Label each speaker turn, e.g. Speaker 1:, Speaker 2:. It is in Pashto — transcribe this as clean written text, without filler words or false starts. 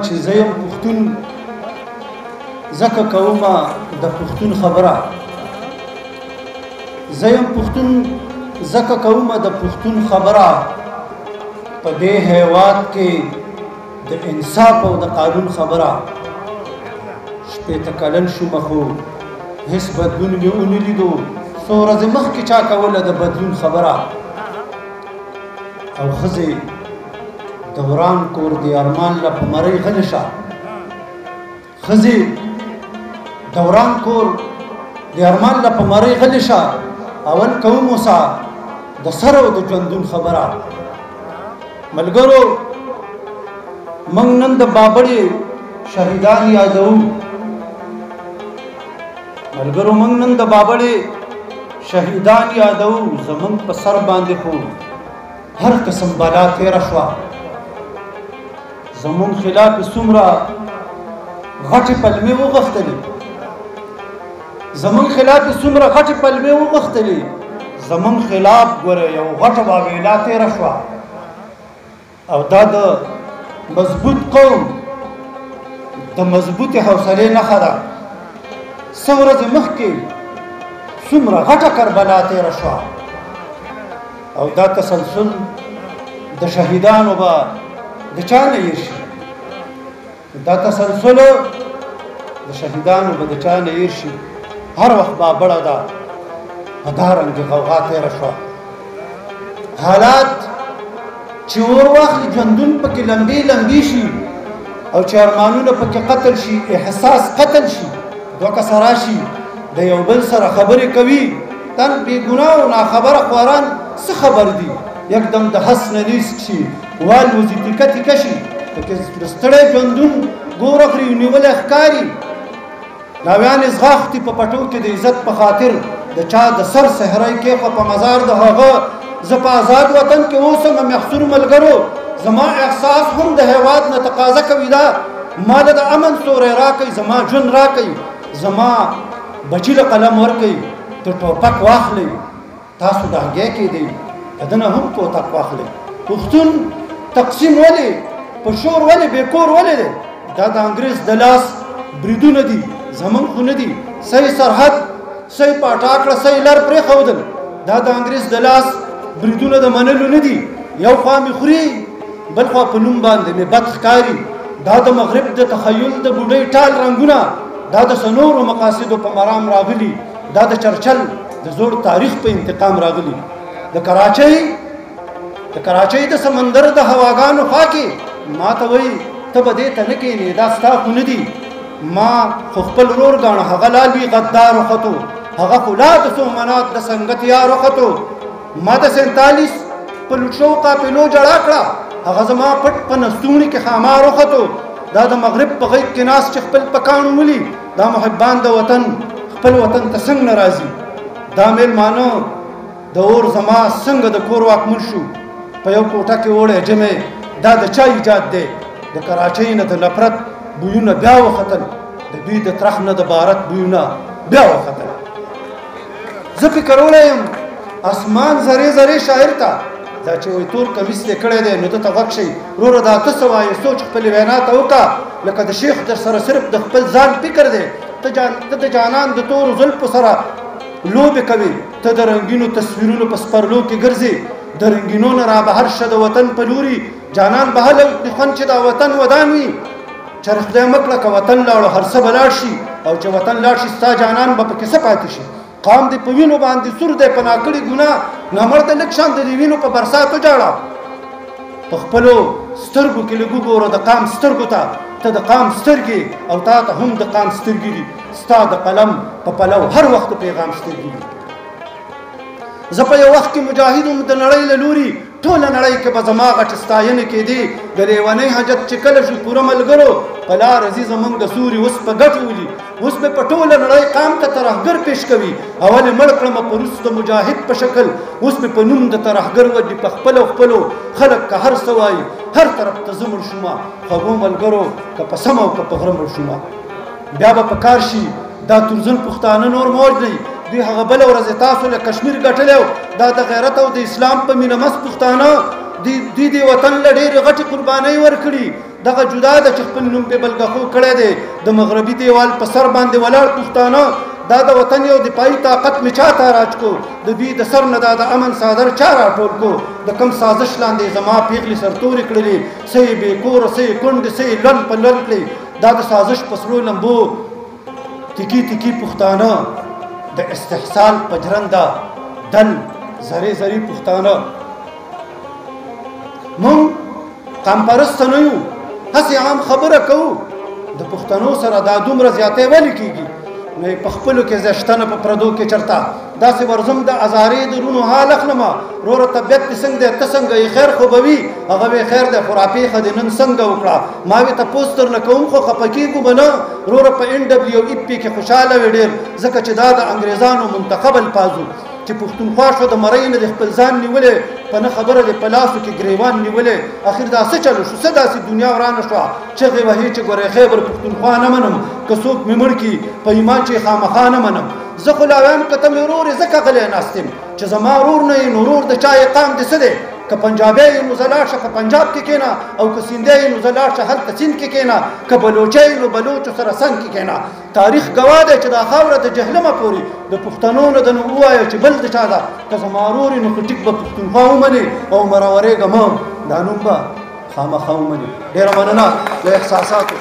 Speaker 1: چې زه یم پښتون ځکه کومه د پښتون خبره زه یم پښتون ځکه کومه د پښتون خبره په دې هیواد کې د انصاف او د قانون خبره شپېته کلن شومه خو هېڅ بدلون مې ونه لیدو څو ورځې مخکې چا کوله د بدلون خبره او ښځې دوران کور د ارمان له په مرۍ غلې شه ښځې دوران کور د ارمان له په مرۍ غلې شه اول کوم اوسه د سر او د ژوندون خبره ملګرو موږ نن د بابړې شهیدان یادوو ملګرو موږ نن د بابړې شهیدان یادوو زموږ په سر باندې خو هر قسم بلا تېره شوه زمون خلاف څومره غټې پلمې وغښتلې زمون خلاف څومره غټې پلمې وغښتلې زمون خلاف ګوره یو غټه واویلا تېره شوه او دا د مضبوط قوم د مضبوطې حوصلې نښه ده څه ورځې مخکې څومره غټه کربلا تېره شوه او دا تسلسل د شهیدانو به د چا نه هېر شي دا تسلسل د شهیدانو به د چا نه هېر شي هر وخت بابړه ده په دارنګې غوغا تېره شوه حالات چې اور واخلي ژوندون پکې لمبې لمبې شي او چې ارمانونه پکې قتل شي احساس قتل شي دوه کسه راشي د یو بل سره خبرې کوي تن بېګناه او ناخبره خواران څه خبر دي یکدم د حس نه نیست شي والوزي تیکه تیکه شي پکې د ستړی ژوندون ګوره خوري نیولی ښکاري ناویانې ځغاښتي په پټو کې د عزت په خاطر د چا د سر صحرای کېښه په مزار د هغه زه په آزاد وطن کې اوسم محصور ملګرو زما احساس هم د هیواد نه تقاضا کوي دا ما له د امن سوری راکوي زما ژوند راکوي زما بچي له قلم ورکوي د ټوپک واخلئ تاسو ډانګې کېدئ د ده نه هم کوتک واخلئ پښتون تقسیم ولې په شور ولې بېکور ولې دی دا د انګریز د لاس بریدونه دي زموږ خو نه دي صحیح سرحد صحیح پاټا کړه صحیح لر پرېښودل دا د انګریز د لاس بریدونه د منلو نه دي یو خوا مې خوري بل خوا په نوم باندې مې بد ښکاري دا د مغرب د تخیل د بوډۍ ټال رنګونه دا د سنورو مقاصدو په مرام راغلي دا د چرچل د زوړ تاریخ په انتقام راغلي د کراچۍ د سمندر د هواګانو خوا کې ما ته وایي ته به دې ته نه کښېنې دا ستا خو نه دي ما خو خپل ورور ګاڼه هغه لا لوی غدار وختو هغه خو لا د سومنات د سنګت یار وختو ما د 47 په لوټشو قافلو جړا کړه هغه زما پټ په نستوڼي کې خامار وختو دا د مغرب په غیږ کې ناست چې خپل پکاڼو ولي دا محبان د وطن خپل وطن ته څنګه نه راځي دا میلمانه د اور زما څنګه د کور واکمن شو په یو کوټه کې اوړی جمع دا د چا ایجاد دی د کراچۍ نه د نفرت بویونه بیا وختل د دوی د ترخ نه د بارت بویونه بیا وختل زه فکر وړی یم اسمان زرې زرې شاعر ته دا چې وایي تور کمیس دې کړی دی نو ده ته غږ شئ وروره دا ته څه وایې سوچ خپلې وینا ته وکړه لکه د شیخ در سره صرف د خپل ځان فکر دی ته د جانان د تورو زلفو سره لوبې کوي ته د رنګینو تصویرونو په سپرلو کې ګرځې د رنګینو نه را بهر شه د وطن په لوري جانان به هله د خوند چې دا وطن ودان وي چېرې خدای مه کړه که وطن لاړو هر څه به لاړ شي او چې وطن لاړ شي ستا جانان به پکې څه پاتې شي قام دې په وینو باندې سور دی په ناکړې ګناه نامرده لږ شان د دې وینو په برسات وجاړه په خپلو سترګو کې لږ وګوره د قام سترګو ته ته د قام سترګې او تا ته هم د قام سترګې دي ستا د قلم په پلو هر وخت پیغام سترګې دي زه په یو وخت کې مجاهد وم د نړۍ له لوري ټوله نړۍ کې به زما غټې ستاینې کېدې د لیونۍ حاجت چې کله شو پوره ملګرو په لاره ځي زموږ د سوري اوس په ګټو ولي اوس به په ټوله نړۍ قام ته ترهګر پیش کوي اول یې مړ کړمه په روس د مجاهد په شکل اوس مې په نوم د ترهګر ودي په خپلو خلک که هر څه وایي هر طرف ته زه مړ شومه خوږو ملګرو که په سمه او که په غره مړ شومه بیا به په کار شي دا تورزن پښتانه نور موج دی دوی هغه بله ورځ تاسو له کشمیر ګټلی دا د غیرت او د اسلام په مینه مست پښتانه دوی د وطن له ډېرې غټې قربانۍ ورکړي دغه جدا ده چې خپل نوم پې بلګخو کړی دی د مغربي دیوال په سر باندې ولاړ پښتانه دا د وطن یو دفاعي طاقت مې چا ته راج کو د دوی د سر نه دا د امن څادر چا راټول کو د کم سازش لاندې زما پیغلې سرتورې کړلې څه یې بې کوره څه یې کونډې څه یې لل په لل کړې دا د سازش په سرو لمبو تیکي تیکي پښتانه د استحصال په جرنده دل زری زری پښتانه مونږ قام پرسته نه یو هسې عام خبره کوو د پښتنو سره دا دومره زیاتی ولې کېږي نو په خپلو کې زه شته نه په پردو کې چرته داسې ورځم د ازارې د رونو حال اخلمه وروره طبیعت دې څنګه دی ته څنګه یې خیر خو به وي هغه به خیر دی خو راپېښه دې نن څنګه وکړه ما وې تپوس درنه کوم خو خفه کېږو به نه وروره په NWEP کې خوشحاله وې ډېر ځکه چې دا د انګریزانو منتخب الفاظو چې پښتونخوا شو د مرۍ نه د خپل ځان نیولې په نه خبره د په لاسو کې ګریوان نیولې اخر دا څه چلو شو څه داسې دنیا ورانه شوه چغې وهي چې ګورې خیبر پښتونخوا نه منم که څوک مې مړ کړي په ایمان چې خامخا نه منم زه خو لا وایم که ته مې ورور یې ځکه غلی ناست یم چې زما ورور نه یې نو ورور د چا اقام دې څه دی که پنجابی یې نو زه لاړ شه که پنجاب کې کښېنه او که سیندی یې نو زه لاړ شه هلته سیند کې کښېنه که بلوچی یې نو بلوچو سره څنګ کې کښېنه تاریخ ګواه دی چې دا خاوره د جهلمه پورې د پښتنو نه ده نو ووایه چې بل د چا ده که زما ورور یې نو خو ټیک به پښتونخوا ومنې او مرورېږه مه دا نوم به خامخا ومنې ډېره مننه د احساساتو